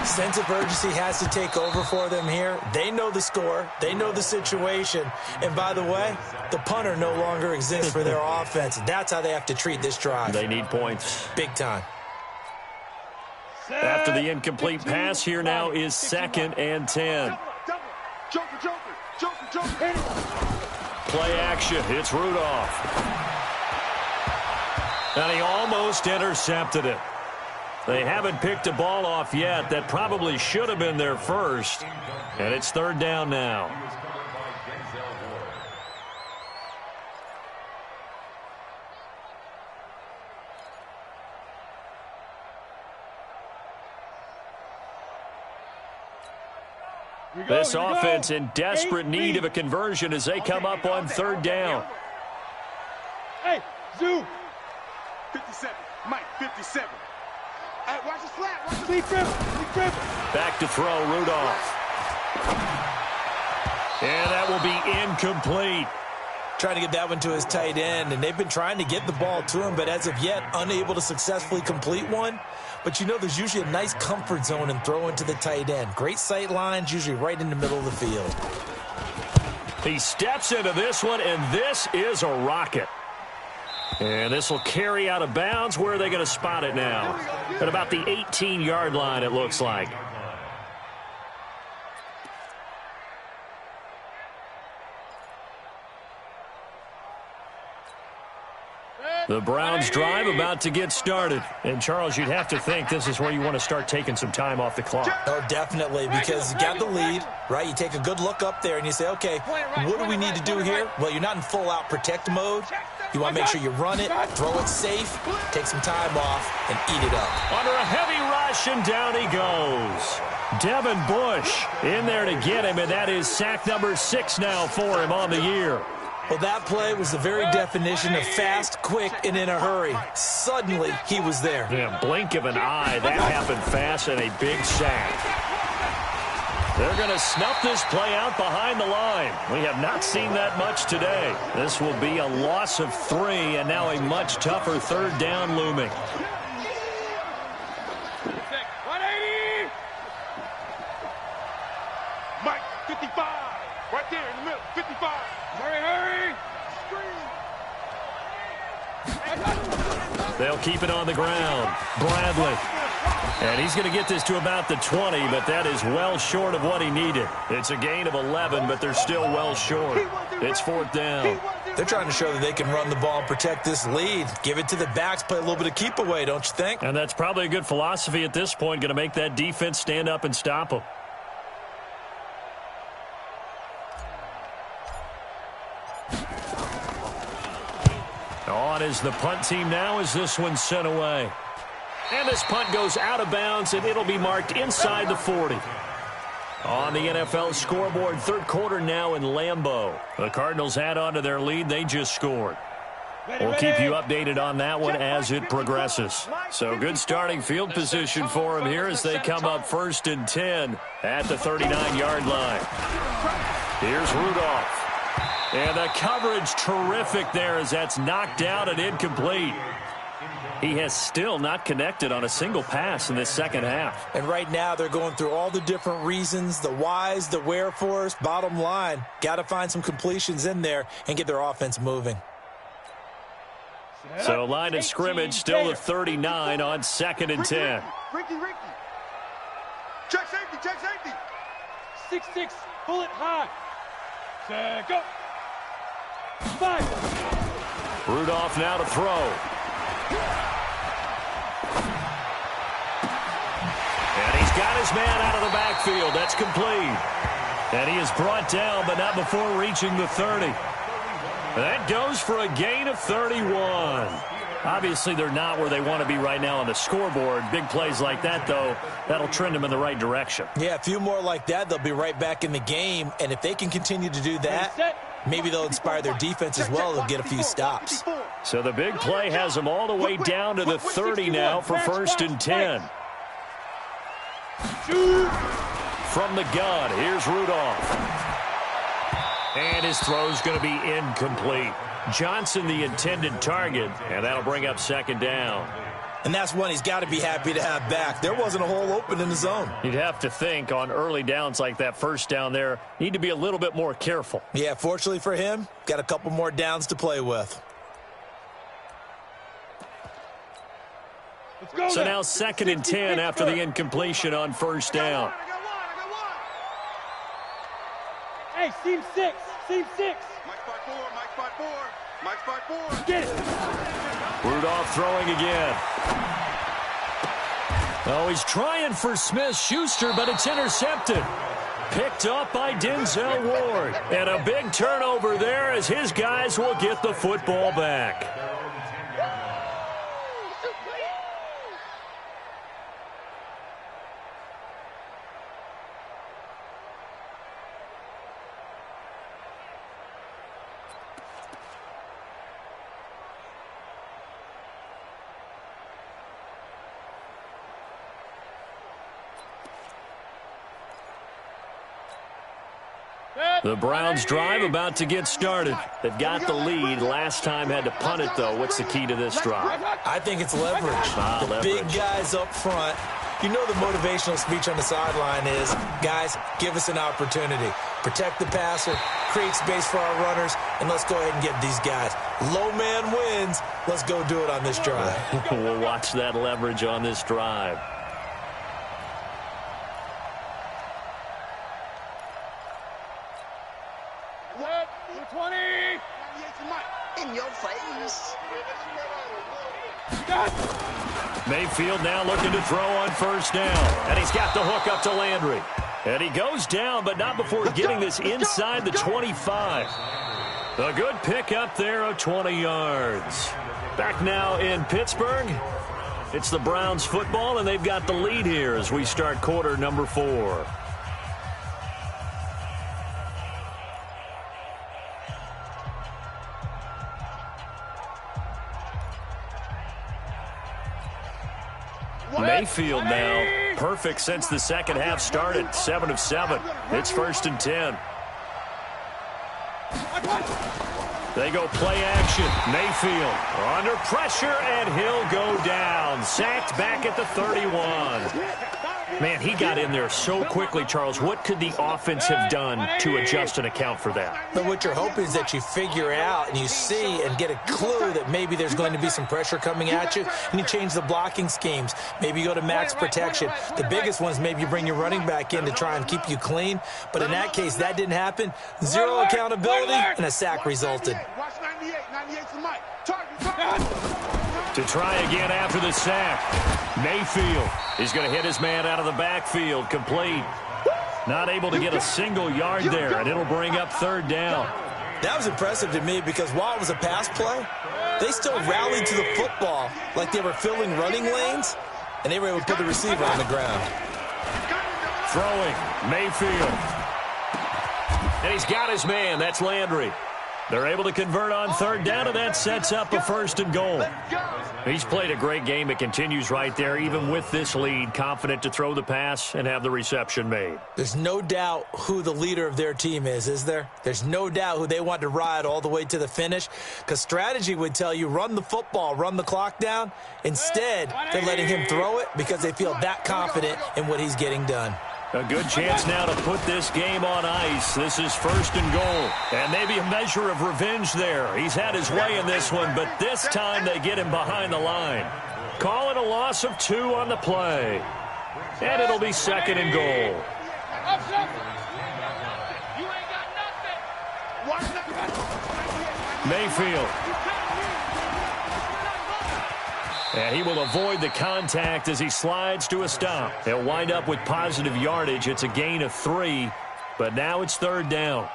B: Sense of urgency has to take over for them here. They know the score. They know the situation. And by the way, the punter no longer exists for their offense. That's how they have to treat this drive.
A: They need points.
B: Big time.
A: After the incomplete pass, here now is 2nd and 10.
D: Joker.
A: Play action. It's Rudolph. And he almost intercepted it. They haven't picked a ball off yet. That probably should have been their first. And it's 3rd down now. This offense in desperate need of a conversion as they come up on 3rd down.
C: Hey, Zoo.
D: 57. Mike, 57. Hey, watch the slap. Watch the
C: Lead dribble.
A: Back to throw, Rudolph. And that will be incomplete.
B: Trying to get that one to his tight end, and they've been trying to get the ball to him, but as of yet, unable to successfully complete one. But you know there's usually a nice comfort zone in throwing to the tight end. Great sight lines, usually right in the middle of the field.
A: He steps into this one, and this is a rocket. And this will carry out of bounds. Where are they going to spot it now? At about the 18-yard line, it looks like. The Browns drive about to get started. And, Charles, you'd have to think this is where you want to start taking some time off the clock.
B: Oh, definitely, because you got the lead, right? You take a good look up there and you say, okay, what do we need to do here? Well, you're not in full-out protect mode. You want to make sure you run it, throw it safe, take some time off, and eat it up.
A: Under a heavy rush, and down he goes. Devin Bush in there to get him, and that is sack number 6 now for him on the year.
B: Well, that play was the very definition of fast, quick, and in a hurry. Suddenly, he was there.
A: Yeah, blink of an eye. That happened fast, and a big sack. They're going to snuff this play out behind the line. We have not seen that much today. This will be a loss of 3, and now a much tougher 3rd down looming.
C: 180.
D: Mike, 55. Right there in the middle, 55.
C: Hurry.
A: They'll keep it on the ground. Bradley. And he's going to get this to about the 20, but that is well short of what he needed. It's a gain of 11, but they're still well short. It's 4th down.
B: They're trying to show that they can run the ball and protect this lead. Give it to the backs, play a little bit of keep away, don't you think?
A: And that's probably a good philosophy at this point, going to make that defense stand up and stop them. On is the punt team now as this one's sent away. And this punt goes out of bounds, and it'll be marked inside the 40. On the NFL scoreboard, 3rd quarter now in Lambeau. The Cardinals add on to their lead. They just scored. We'll keep you updated on that one as it progresses. So good starting field position for them here as they come up 1st and 10 at the 39-yard line. Here's Rudolph. And the coverage terrific there as that's knocked out and incomplete. He has still not connected on a single pass in this second half.
B: And right now they're going through all the different reasons, the whys, the wherefores. Bottom line, got to find some completions in there and get their offense moving.
A: So line of scrimmage still the 39 on 2nd and 10.
D: Ricky. Check safety.
C: 6-6, pull it high. Set, go. 5.
A: Rudolph now to throw. And he's got his man out of the backfield. That's complete. And he is brought down, but not before reaching the 30. That goes for a gain of 31. Obviously, they're not where they want to be right now on the scoreboard. Big plays like that, though, that'll trend them in the right direction.
B: Yeah, a few more like that, they'll be right back in the game. And if they can continue to do that, maybe they'll inspire their defense as well. They'll get a few stops.
A: So the big play has them all the way down to the 30 now for 1st and 10. From the gun, here's Rudolph. And his throw's going to be incomplete. Johnson the intended target, and that'll bring up 2nd down.
B: And that's one he's got to be happy to have back. There wasn't a hole open in the zone.
A: You'd have to think on early downs like that, 1st down there, need to be a little bit more careful.
B: Yeah, fortunately for him, got a couple more downs to play with.
A: So now 2nd and 10 after the incompletion on 1st down.
C: Hey, seam 6.
D: Mike 5-4.
C: Get it.
A: Rudolph throwing again. Oh, he's trying for Smith-Schuster, but it's intercepted. Picked up by Denzel Ward. And a big turnover there as his guys will get the football back. The Browns drive about to get started. They've got the lead. Last time had to punt it, though. What's the key to this drive?
B: I think it's leverage. The big guys up front. You know the motivational speech on the sideline is, guys, give us an opportunity. Protect the passer, create space for our runners, and let's go ahead and get these guys. Low man wins. Let's go do it on this drive.
A: We'll watch that leverage on this drive.
D: In your face.
A: Mayfield now looking to throw on 1st down. And he's got the hook up to Landry. And he goes down, but not before getting this inside the 25. A good pick up there of 20 yards. Back now in Pittsburgh. It's the Browns football, and they've got the lead here as we start quarter number 4. Mayfield now perfect since the second half started. 7 of 7. It's 1st and 10. They go play action. Mayfield under pressure, and he'll go down. Sacked back at the 31. Man, he got in there so quickly, Charles. What could the offense have done to adjust and account for that?
B: But what you're hoping is that you figure out and you see and get a clue that maybe there's going to be some pressure coming at you, and you change the blocking schemes. Maybe you go to max protection. The biggest one is maybe you bring your running back in to try and keep you clean. But in that case, that didn't happen. Zero accountability, and a sack resulted.
D: Watch 98 for Mike. Target.
A: To try again after the sack. Mayfield is going to hit his man out of the backfield. Complete. Not able to get a single yard there, and it'll bring up 3rd down.
B: That was impressive to me because while it was a pass play, they still rallied to the football like they were filling running lanes, and they were able to put the receiver on the ground.
A: Throwing, Mayfield. And he's got his man. That's Landry. They're able to convert on third down, and that sets up a 1st and goal. He's played a great game. It continues right there, even with this lead, confident to throw the pass and have the reception made.
B: There's no doubt who the leader of their team is there? There's no doubt who they want to ride all the way to the finish, because strategy would tell you run the football, run the clock down. Instead, they're letting him throw it because they feel that confident in what he's getting done.
A: A good chance now to put this game on ice. This is 1st and goal. And maybe a measure of revenge there. He's had his way in this one, but this time they get him behind the line. Call it a loss of 2 on the play. And it'll be 2nd and goal. Mayfield. And he will avoid the contact as he slides to a stop. He'll wind up with positive yardage. It's a gain of 3, but now it's 3rd down.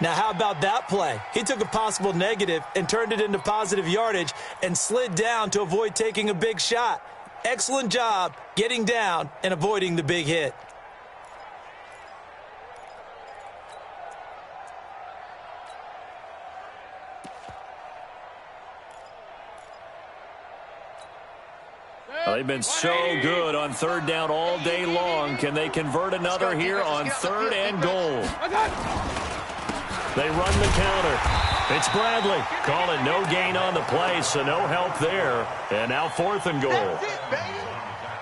B: Now, how about that play? He took a possible negative and turned it into positive yardage and slid down to avoid taking a big shot. Excellent job getting down and avoiding the big hit.
A: They've been so good on 3rd down all day long. Can they convert another here on 3rd and goal? They run the counter. It's Bradley. Call it no gain on the play, so no help there. And now 4th and goal.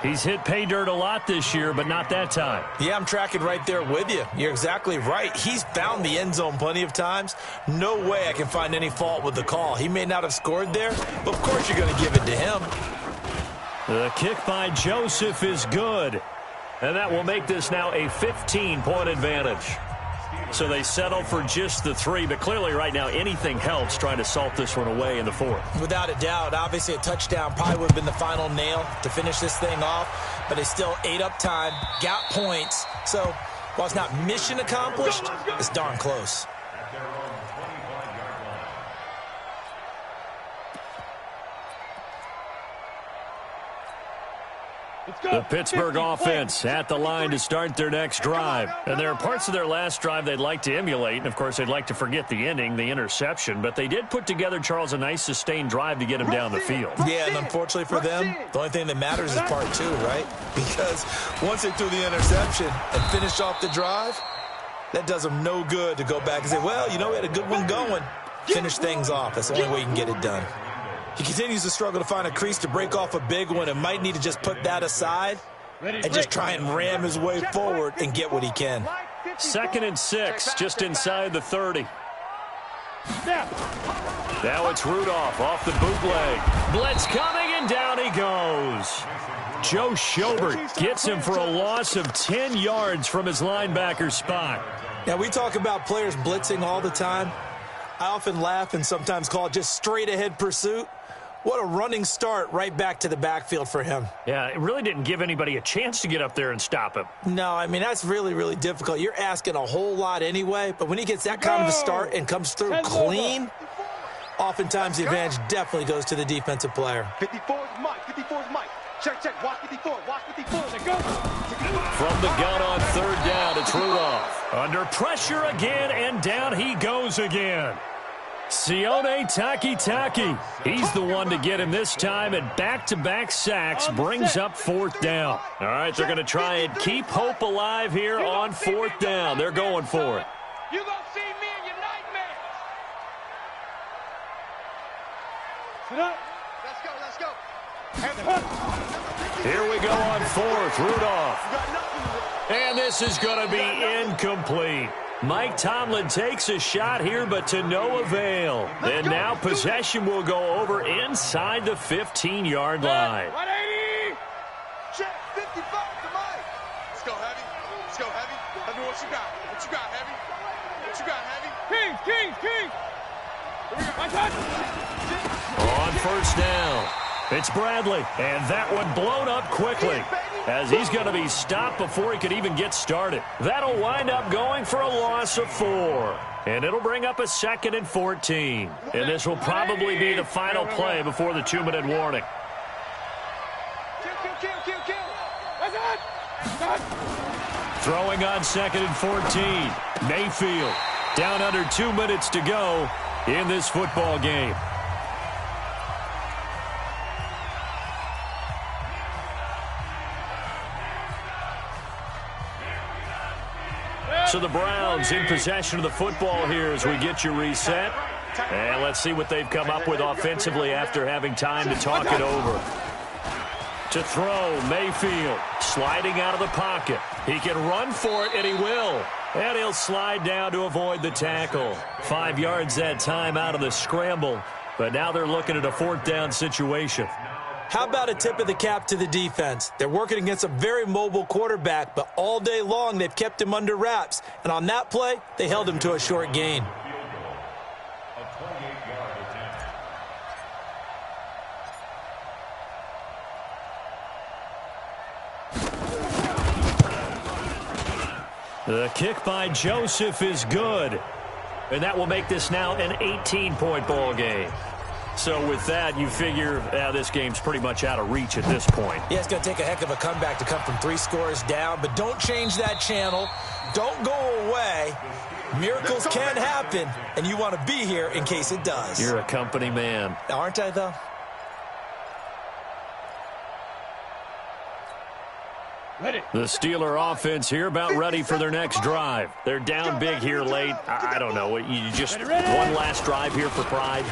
A: He's hit pay dirt a lot this year, but not that time.
B: Yeah, I'm tracking right there with you. You're exactly right. He's found the end zone plenty of times. No way I can find any fault with the call. He may not have scored there, but of course you're going to give it to him.
A: The kick by Joseph is good. And that will make this now a 15-point advantage. So they settle for just the 3, but clearly right now anything helps trying to salt this one away in the 4th.
B: Without a doubt, obviously a touchdown probably would have been the final nail to finish this thing off, but it's still ate up time, got points. So while it's not mission accomplished, it's darn close.
A: The Pittsburgh offense at the line to start their next drive. And there are parts of their last drive they'd like to emulate. And, of course, they'd like to forget the ending, the interception. But they did put together, Charles, a nice sustained drive to get him down the field.
B: Yeah, and unfortunately for them, the only thing that matters is part 2, right? Because once they threw the interception and finished off the drive, that does them no good to go back and say, well, you know, we had a good one going. Finish things off. That's the only way you can get it done. He continues to struggle to find a crease to break off a big one and might need to just put that aside and just try and ram his way forward and get what he can.
A: 2nd and 6, just inside the 30. Now it's Rudolph off the bootleg. Blitz coming, and down he goes. Joe Schobert gets him for a loss of 10 yards from his linebacker spot.
B: Now, we talk about players blitzing all the time. I often laugh and sometimes call it just straight-ahead pursuit. What a running start right back to the backfield for him.
A: Yeah, it really didn't give anybody a chance to get up there and stop him.
B: No, I mean, that's really, really difficult. You're asking a whole lot anyway, but when he gets that kind of a start and comes through clean, oftentimes the advantage definitely goes to the defensive player.
C: 54 is Mike. 54 is Mike. Check, check. Watch 54. Watch 54. They go.
A: From the gun on 3rd down, it's Rudolph. Under pressure again, and down he goes again. Sione Takitaki. He's the one to get him this time, and back-to-back sacks brings up 4th down. All right, they're going to try and keep hope alive here on 4th down. They're going for it.
F: You're going to see me in your nightmares.
C: Sit up. Let's go.
A: Here we go on 4th. Rudolph. And this is going to be incomplete. Mike Tomlin takes a shot here, but to no avail. And now possession will go over inside the 15-yard line.
F: 180.
D: Check, 55 to Mike. Let's go, Heavy. Let's go, Heavy. Heavy, what you got? What you got, Heavy? What you got, Heavy?
F: King. My touch.
A: On 1st down, it's Bradley. And that one blown up quickly, as he's going to be stopped before he could even get started. That'll wind up going for a loss of 4. And it'll bring up a 2nd and 14. And this will probably be the final play before the 2-minute warning.
F: Kill. That's it.
A: Throwing on 2nd and 14. Mayfield down under 2 minutes to go. in this football game. So the Browns in possession of the football here as we get you reset. And let's see what they've come up with offensively after having time to talk it over. To throw, Mayfield sliding out of the pocket. He can run for it, and he will. And he'll slide down to avoid the tackle. 5 yards that time out of the scramble. But now they're looking at a 4th down situation.
B: How about a tip of the cap to the defense? They're working against a very mobile quarterback, but all day long they've kept him under wraps. And on that play, they held him to a short gain.
A: The kick by Joseph is good. And that will make this now an 18-point ball game. So with that, you figure this game's pretty much out of reach at this point.
B: Yeah, it's going to take a heck of a comeback to come from 3 scores down, but don't change that channel. Don't go away. Miracles can happen, and you want to be here in case it does.
A: You're a company man.
B: Aren't I, though?
A: The Steeler offense here about ready for their next drive. They're down big here late. I don't know. You just one last drive here for pride.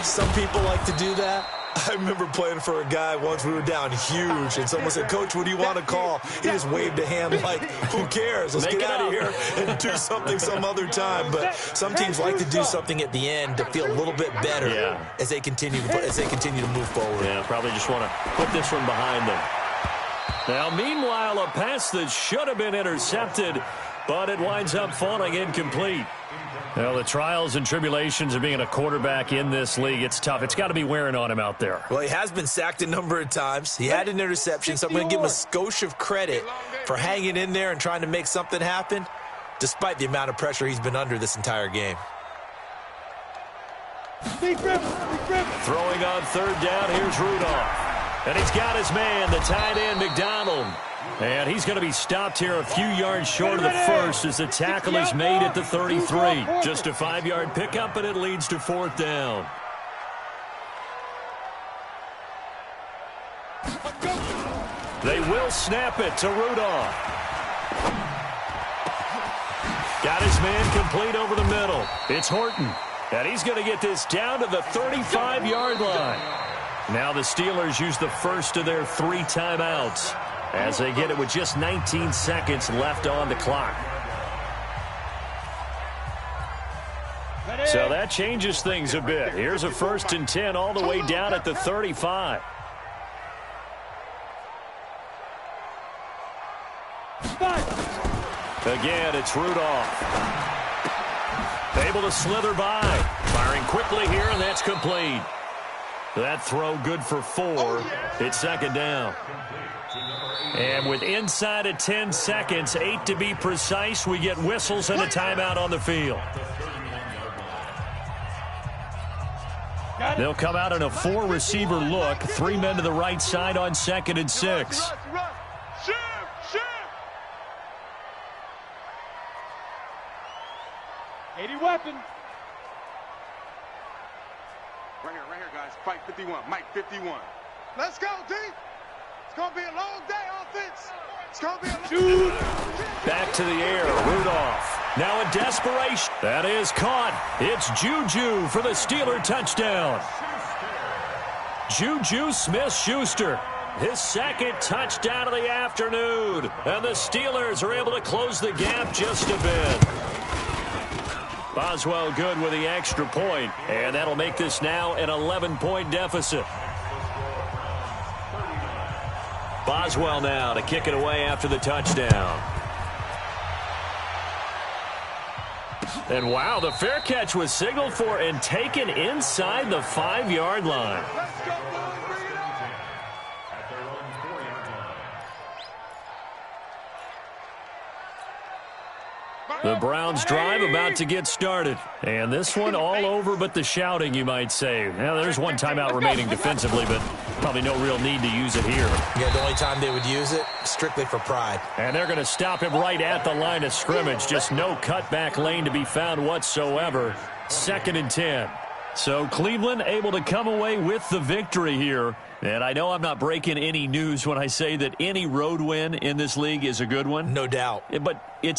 B: Some people like to do that. I remember playing for a guy once. We were down huge, and someone said, "Coach, what do you want to call?" He just waved a hand like, who cares? Let's get out of here and do something some other time. But some teams like to do something at the end to feel a little bit better as they continue to move forward.
A: Yeah, probably just want to put this one behind them. Now, meanwhile, a pass that should have been intercepted, but it winds up falling incomplete. Well, the trials and tribulations of being a quarterback in this league, it's tough. It's got to be wearing on him out there.
B: Well, he has been sacked a number of times. He had an interception, so I'm going to give him a skosh of credit for hanging in there and trying to make something happen, despite the amount of pressure he's been under this entire game.
A: Throwing on 3rd down, here's Rudolph. And he's got his man, the tight end, McDonald. And he's going to be stopped here a few yards short of the first as the tackle is made at the 33. Just a 5-yard pickup, and it leads to 4th down. They will snap it to Rudolph. Got his man complete over the middle. It's Horton. And he's going to get this down to the 35-yard line. Now the Steelers use the first of their 3 timeouts as they get it with just 19 seconds left on the clock. So that changes things a bit. Here's a 1st and 10 all the way down at the 35. Again, it's Rudolph. Able to slither by. Firing quickly here, and that's complete. That throw good for 4. It's 2nd down. And with inside of 10 seconds, 8 to be precise, we get whistles and a timeout on the field. They'll come out in a 4-receiver look. 3 men to the right side on 2nd and 6.
C: 80 weapon.
D: Right here, guys. Fight 51. Mike 51. Let's go, D. It's going to be a long day, offense. It's going to be a long day.
A: Back to the air, Rudolph. Now in desperation. That is caught. It's Juju for the Steeler touchdown. Juju Smith-Schuster. His 2nd touchdown of the afternoon. And the Steelers are able to close the gap just a bit. Boswell good with the extra point, and that'll make this now an 11-point deficit. Boswell now to kick it away after the touchdown. And wow, the fair catch was signaled for and taken inside the 5-yard line. The Browns drive about to get started. And this one all over but the shouting, you might say. Now, there's 1 timeout remaining defensively, but probably no real need to use it here.
B: Yeah, the only time they would use it, strictly for pride.
A: And they're going to stop him right at the line of scrimmage. Just no cutback lane to be found whatsoever. 2nd and 10. So Cleveland able to come away with the victory here. And I know I'm not breaking any news when I say that any road win in this league is a good one.
B: No doubt.
A: But it's